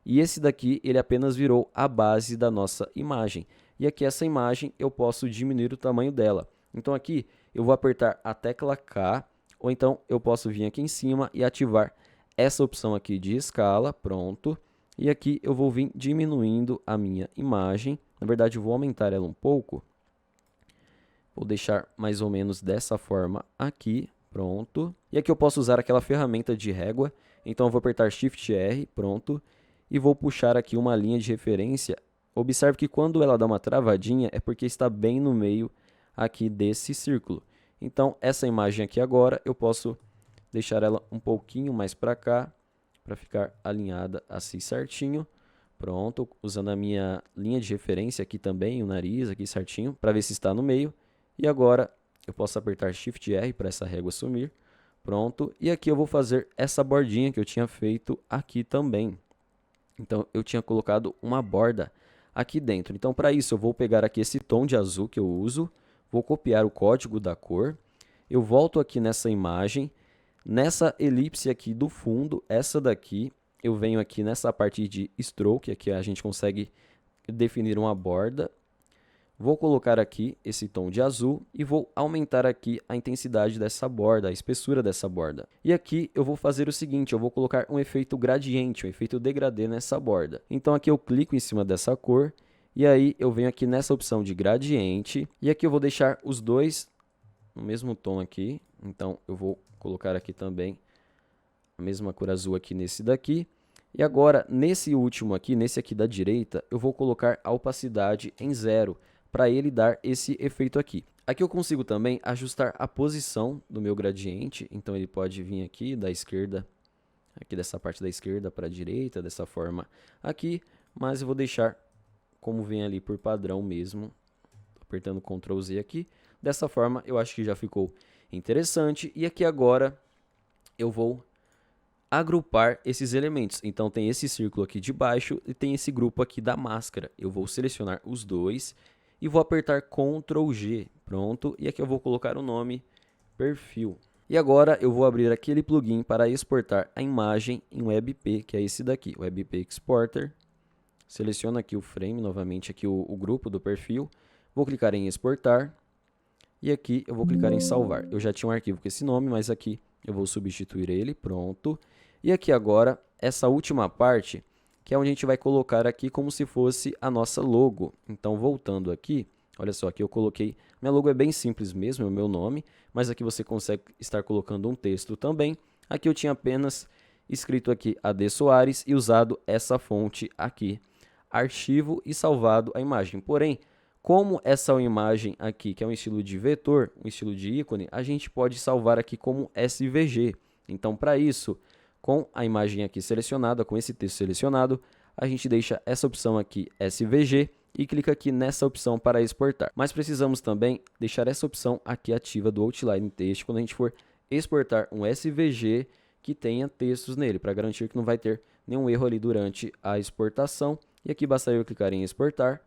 e esse daqui, ele apenas virou a base da nossa imagem. E aqui essa imagem, eu posso diminuir o tamanho dela. Então aqui, eu vou apertar a tecla K, ou então eu posso vir aqui em cima e ativar essa opção aqui de escala, pronto. E aqui eu vou vir diminuindo a minha imagem. Na verdade, eu vou aumentar ela um pouco. Vou deixar mais ou menos dessa forma aqui, pronto. E aqui eu posso usar aquela ferramenta de régua. Então eu vou apertar Shift R, pronto. E vou puxar aqui uma linha de referência. Observe que quando ela dá uma travadinha é porque está bem no meio aqui desse círculo. Então, essa imagem aqui agora, eu posso deixar ela um pouquinho mais para cá, para ficar alinhada assim certinho. Pronto, usando a minha linha de referência aqui também, o nariz aqui certinho, para ver se está no meio. E agora, eu posso apertar Shift R para essa régua sumir. Pronto, e aqui eu vou fazer essa bordinha que eu tinha feito aqui também. Então, eu tinha colocado uma borda aqui dentro. Então, para isso, eu vou pegar aqui esse tom de azul que eu uso, vou copiar o código da cor, eu volto aqui nessa imagem, nessa elipse aqui do fundo, essa daqui, eu venho aqui nessa parte de stroke, aqui a gente consegue definir uma borda. Vou colocar aqui esse tom de azul e vou aumentar aqui a intensidade dessa borda, a espessura dessa borda. E aqui eu vou fazer o seguinte, eu vou colocar um efeito gradiente, um efeito degradê nessa borda. Então aqui eu clico em cima dessa cor e aí eu venho aqui nessa opção de gradiente e aqui eu vou deixar os dois no mesmo tom aqui. Então eu vou colocar aqui também a mesma cor azul aqui nesse daqui. E agora, nesse último aqui, nesse aqui da direita, eu vou colocar a opacidade em 0, para ele dar esse efeito aqui. Aqui eu consigo também ajustar a posição do meu gradiente, então ele pode vir aqui da esquerda, aqui dessa parte da esquerda para a direita, dessa forma aqui, mas eu vou deixar como vem ali por padrão mesmo, apertando Ctrl Z aqui. Dessa forma eu acho que já ficou interessante, e aqui agora eu vou agrupar esses elementos. Então tem esse círculo aqui de baixo e tem esse grupo aqui da máscara. Eu vou selecionar os dois e vou apertar Ctrl G, pronto, e aqui eu vou colocar o nome perfil. E agora eu vou abrir aquele plugin para exportar a imagem em WebP, que é esse daqui, WebP Exporter. Seleciono aqui o frame, novamente aqui o grupo do perfil, vou clicar em exportar e aqui eu vou clicar em salvar. Eu já tinha um arquivo com esse nome, mas aqui eu vou substituir ele, pronto. E aqui agora, essa última parte, que é onde a gente vai colocar aqui como se fosse a nossa logo. Então, voltando aqui, olha só, aqui eu coloquei, minha logo é bem simples mesmo, é o meu nome, mas aqui você consegue estar colocando um texto também. Aqui eu tinha apenas escrito aqui AD Soares e usado essa fonte aqui, arquivo, e salvado a imagem. Porém, como essa é uma imagem aqui, que é um estilo de vetor, um estilo de ícone, a gente pode salvar aqui como SVG. Então, para isso, com a imagem aqui selecionada, com esse texto selecionado, a gente deixa essa opção aqui SVG e clica aqui nessa opção para exportar. Mas precisamos também deixar essa opção aqui ativa do Outline Text quando a gente for exportar um SVG que tenha textos nele, para garantir que não vai ter nenhum erro ali durante a exportação. E aqui basta eu clicar em exportar,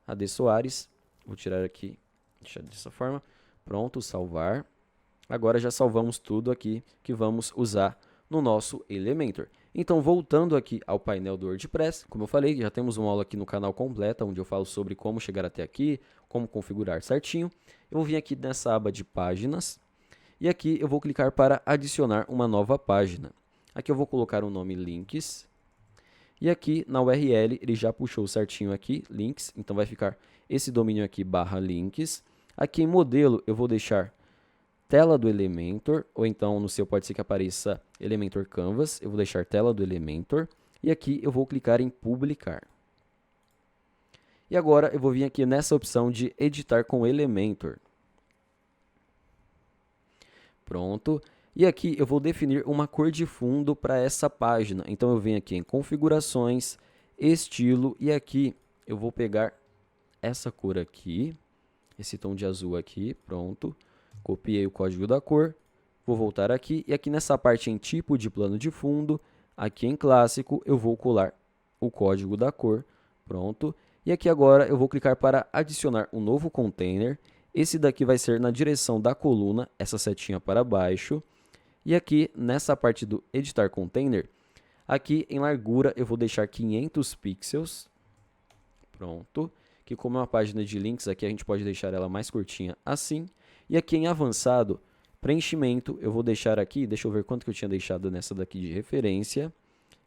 AD Soares, vou tirar aqui, deixar dessa forma, pronto, salvar. Agora já salvamos tudo aqui que vamos usar no nosso Elementor. Então, voltando aqui ao painel do WordPress, como eu falei, já temos uma aula aqui no canal completa, onde eu falo sobre como chegar até aqui, como configurar certinho. Eu vou vir aqui nessa aba de páginas, e aqui eu vou clicar para adicionar uma nova página. Aqui eu vou colocar o nome Links, e aqui na URL ele já puxou certinho aqui, Links, então vai ficar esse domínio aqui, /links. Aqui em modelo eu vou deixar tela do Elementor, ou então no seu pode ser que apareça Elementor Canvas, eu vou deixar tela do Elementor, e aqui eu vou clicar em publicar. E agora eu vou vir aqui nessa opção de editar com Elementor. Pronto. E aqui eu vou definir uma cor de fundo para essa página. Então eu venho aqui em configurações, estilo, e aqui eu vou pegar essa cor aqui, esse tom de azul aqui, pronto. Copiei o código da cor, vou voltar aqui, e aqui nessa parte em tipo de plano de fundo, aqui em clássico, eu vou colar o código da cor, pronto. E aqui agora eu vou clicar para adicionar um novo container, esse daqui vai ser na direção da coluna, essa setinha para baixo. E aqui nessa parte do editar container, aqui em largura eu vou deixar 500 pixels, pronto. Que como é uma página de links, aqui a gente pode deixar ela mais curtinha assim. E aqui em avançado, preenchimento, eu vou deixar aqui, deixa eu ver quanto que eu tinha deixado nessa daqui de referência.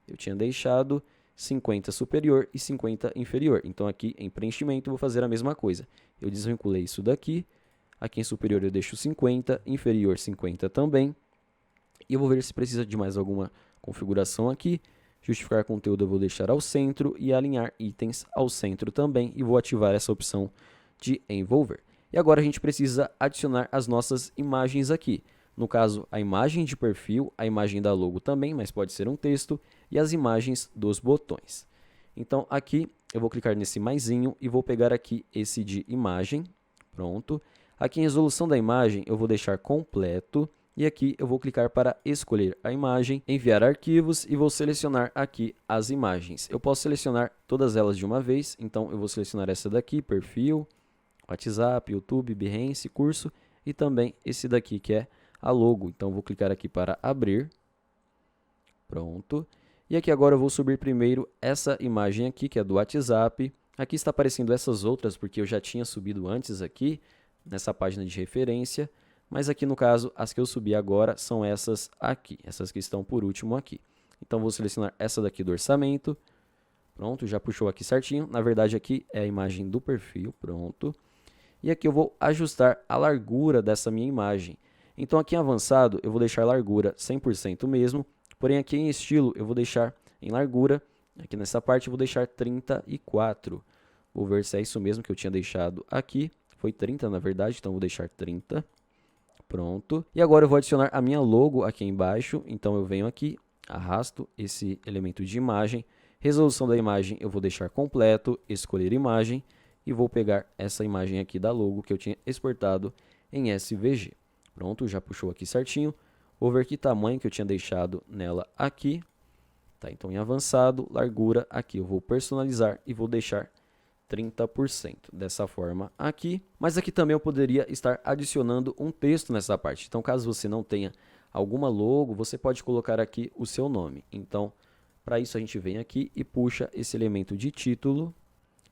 Eu tinha deixado 50 superior e 50 inferior. Então aqui em preenchimento eu vou fazer a mesma coisa. Eu desvinculei isso daqui, aqui em superior eu deixo 50, inferior 50 também. E eu vou ver se precisa de mais alguma configuração aqui. Justificar conteúdo eu vou deixar ao centro e alinhar itens ao centro também. E vou ativar essa opção de envolver. E agora a gente precisa adicionar as nossas imagens aqui. No caso, a imagem de perfil, a imagem da logo também, mas pode ser um texto, e as imagens dos botões. Então aqui eu vou clicar nesse maisinho e vou pegar aqui esse de imagem. Pronto. Aqui em resolução da imagem eu vou deixar completo. E aqui eu vou clicar para escolher a imagem, enviar arquivos e vou selecionar aqui as imagens. Eu posso selecionar todas elas de uma vez, então eu vou selecionar essa daqui, perfil, WhatsApp, YouTube, Behance, curso e também esse daqui que é a logo. Então vou clicar aqui para abrir. Pronto. E aqui agora eu vou subir primeiro essa imagem aqui, que é do WhatsApp. Aqui está aparecendo essas outras porque eu já tinha subido antes aqui, nessa página de referência. Mas aqui no caso, as que eu subi agora são essas aqui, essas que estão por último aqui. Então vou selecionar essa daqui do orçamento. Pronto, já puxou aqui certinho. Na verdade aqui é a imagem do perfil, pronto. E aqui eu vou ajustar a largura dessa minha imagem. Então aqui em avançado eu vou deixar a largura 100% mesmo. Porém aqui em estilo eu vou deixar em largura. Aqui nessa parte eu vou deixar 34. Vou ver se é isso mesmo que eu tinha deixado aqui. Foi 30 na verdade, então vou deixar 30. Pronto. E agora eu vou adicionar a minha logo aqui embaixo. Então eu venho aqui, arrasto esse elemento de imagem. Resolução da imagem eu vou deixar completo, escolher imagem. E vou pegar essa imagem aqui da logo que eu tinha exportado em SVG. Pronto, já puxou aqui certinho. Vou ver que tamanho que eu tinha deixado nela aqui. Tá, então em avançado, largura, aqui eu vou personalizar e vou deixar 30% dessa forma aqui. Mas aqui também eu poderia estar adicionando um texto nessa parte. Então caso você não tenha alguma logo, você pode colocar aqui o seu nome. Então para isso a gente vem aqui e puxa esse elemento de título.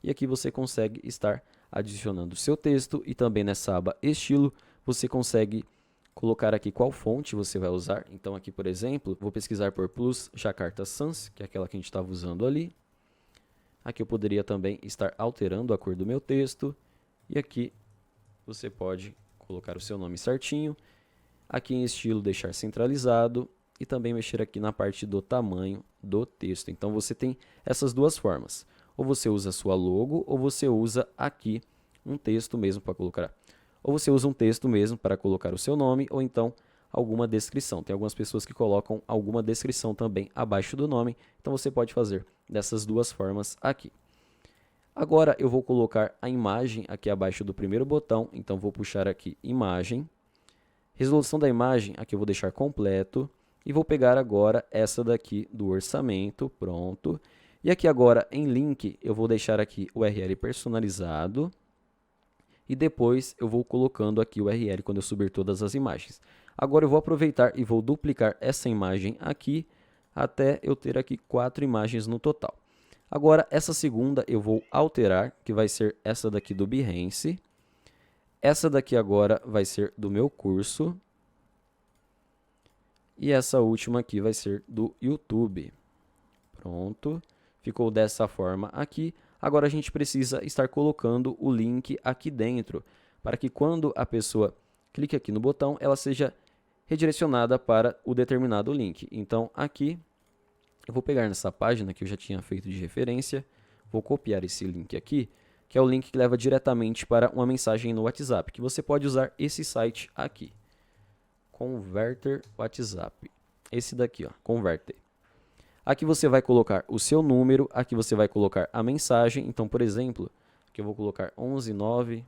E aqui você consegue estar adicionando o seu texto e também nessa aba estilo você consegue colocar aqui qual fonte você vai usar. Então aqui, por exemplo, vou pesquisar por Plus Jakarta Sans, que é aquela que a gente estava usando ali. Aqui eu poderia também estar alterando a cor do meu texto. E aqui você pode colocar o seu nome certinho. Aqui em estilo deixar centralizado e também mexer aqui na parte do tamanho do texto. Então você tem essas duas formas. Ou você usa a sua logo ou você usa aqui um texto mesmo para colocar. Ou você usa um texto mesmo para colocar o seu nome, ou então alguma descrição. Tem algumas pessoas que colocam alguma descrição também abaixo do nome, então você pode fazer dessas duas formas aqui. Agora eu vou colocar a imagem aqui abaixo do primeiro botão, então vou puxar aqui imagem. Resolução da imagem, aqui eu vou deixar completo, e vou pegar agora essa daqui do orçamento, pronto. E aqui agora em link eu vou deixar aqui o URL personalizado. E depois eu vou colocando aqui o URL quando eu subir todas as imagens. Agora eu vou aproveitar e vou duplicar essa imagem aqui até eu ter aqui 4 imagens no total. Agora essa segunda eu vou alterar, que vai ser essa daqui do Behance. Essa daqui agora vai ser do meu curso. E essa última aqui vai ser do YouTube. Pronto, ficou dessa forma aqui. Agora a gente precisa estar colocando o link aqui dentro, para que quando a pessoa clique aqui no botão, ela seja redirecionada para o determinado link. Então aqui, eu vou pegar nessa página que eu já tinha feito de referência, vou copiar esse link aqui, que é o link que leva diretamente para uma mensagem no WhatsApp, que você pode usar esse site aqui, Converter WhatsApp, esse daqui, ó, Converter. Aqui você vai colocar o seu número, aqui você vai colocar a mensagem. Então, por exemplo, aqui eu vou colocar 119.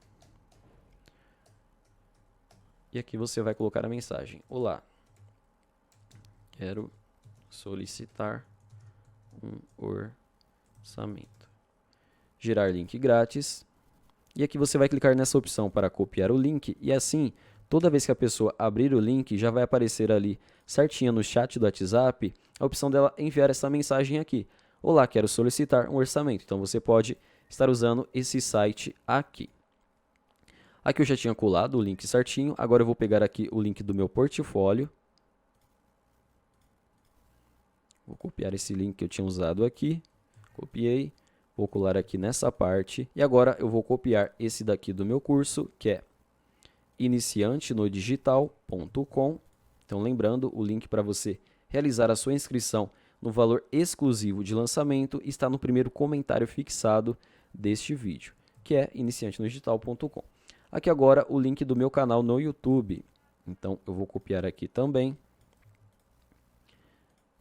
E aqui você vai colocar a mensagem. Olá, quero solicitar um orçamento. Gerar link grátis. E aqui você vai clicar nessa opção para copiar o link. E assim, toda vez que a pessoa abrir o link, já vai aparecer ali certinho no chat do WhatsApp a opção dela enviar essa mensagem aqui. Olá, quero solicitar um orçamento. Então você pode estar usando esse site aqui. Aqui eu já tinha colado o link certinho. Agora eu vou pegar aqui o link do meu portfólio. Vou copiar esse link que eu tinha usado aqui. Copiei. Vou colar aqui nessa parte. E agora eu vou copiar esse daqui do meu curso, que é iniciantenodigital.com. Então lembrando, o link para você realizar a sua inscrição no valor exclusivo de lançamento está no primeiro comentário fixado deste vídeo, que é iniciantenodigital.com. Aqui agora o link do meu canal no YouTube. Então eu vou copiar aqui também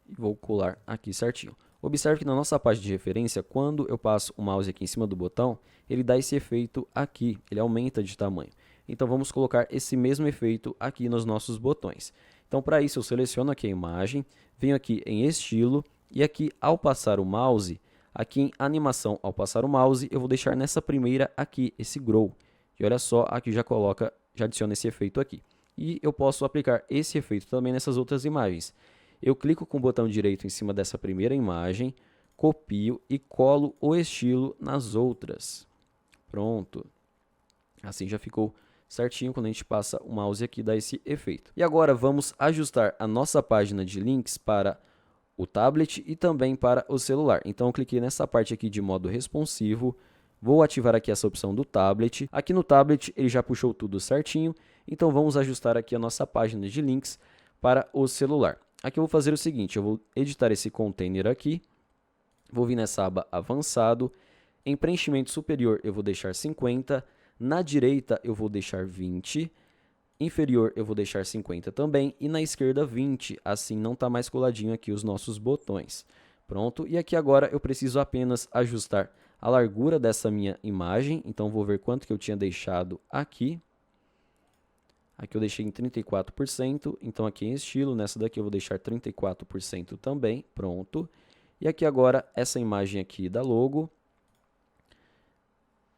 e vou colar aqui certinho. Observe que na nossa página de referência, quando eu passo o mouse aqui em cima do botão, ele dá esse efeito aqui, ele aumenta de tamanho. Então vamos colocar esse mesmo efeito aqui nos nossos botões. Então para isso eu seleciono aqui a imagem, venho aqui em estilo e aqui ao passar o mouse, aqui em animação ao passar o mouse, eu vou deixar nessa primeira aqui, esse grow. E olha só, aqui já adiciona esse efeito aqui. E eu posso aplicar esse efeito também nessas outras imagens. Eu clico com o botão direito em cima dessa primeira imagem, copio e colo o estilo nas outras. Pronto. Assim já ficou certinho. Quando a gente passa o mouse aqui, dá esse efeito. E agora vamos ajustar a nossa página de links para o tablet e também para o celular. Então eu cliquei nessa parte aqui de modo responsivo. Vou ativar aqui essa opção do tablet. Aqui no tablet ele já puxou tudo certinho. Então vamos ajustar aqui a nossa página de links para o celular. Aqui eu vou fazer o seguinte, eu vou editar esse container aqui. Vou vir nessa aba avançado. Em preenchimento superior eu vou deixar 50. Na direita eu vou deixar 20. Inferior eu vou deixar 50 também. E na esquerda 20. Assim não está mais coladinho aqui os nossos botões. Pronto. E aqui agora eu preciso apenas ajustar a largura dessa minha imagem. Então vou ver quanto que eu tinha deixado aqui. Aqui eu deixei em 34%, então aqui em estilo, nessa daqui eu vou deixar 34% também, pronto. E aqui agora, essa imagem aqui da logo,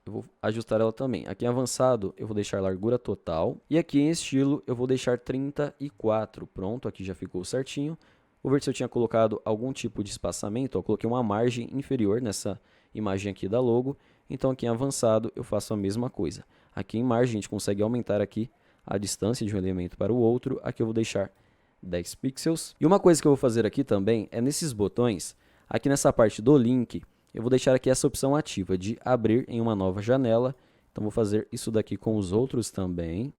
eu vou ajustar ela também. Aqui em avançado, eu vou deixar largura total. E aqui em estilo, eu vou deixar 34, pronto, aqui já ficou certinho. Vou ver se eu tinha colocado algum tipo de espaçamento, eu coloquei uma margem inferior nessa imagem aqui da logo. Então aqui em avançado, eu faço a mesma coisa. Aqui em margem, a gente consegue aumentar aqui a distância de um elemento para o outro. Aqui eu vou deixar 10 pixels. E uma coisa que eu vou fazer aqui também é nesses botões, aqui nessa parte do link, eu vou deixar aqui essa opção ativa de abrir em uma nova janela. Então vou fazer isso daqui com os outros também.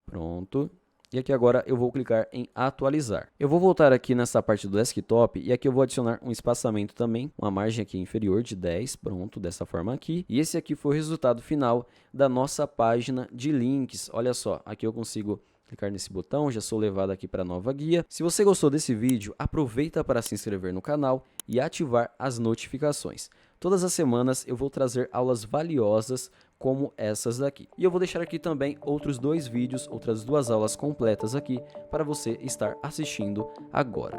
Pronto. E aqui agora eu vou clicar em atualizar. Eu vou voltar aqui nessa parte do desktop e aqui eu vou adicionar um espaçamento também, uma margem aqui inferior de 10, pronto, dessa forma aqui. E esse aqui foi o resultado final da nossa página de links. Olha só, aqui eu consigo clicar nesse botão, já sou levado aqui para a nova guia. Se você gostou desse vídeo, aproveita para se inscrever no canal e ativar as notificações. Todas as semanas eu vou trazer aulas valiosas como essas daqui. E eu vou deixar aqui também outros 2 vídeos, outras 2 aulas completas aqui para você estar assistindo agora.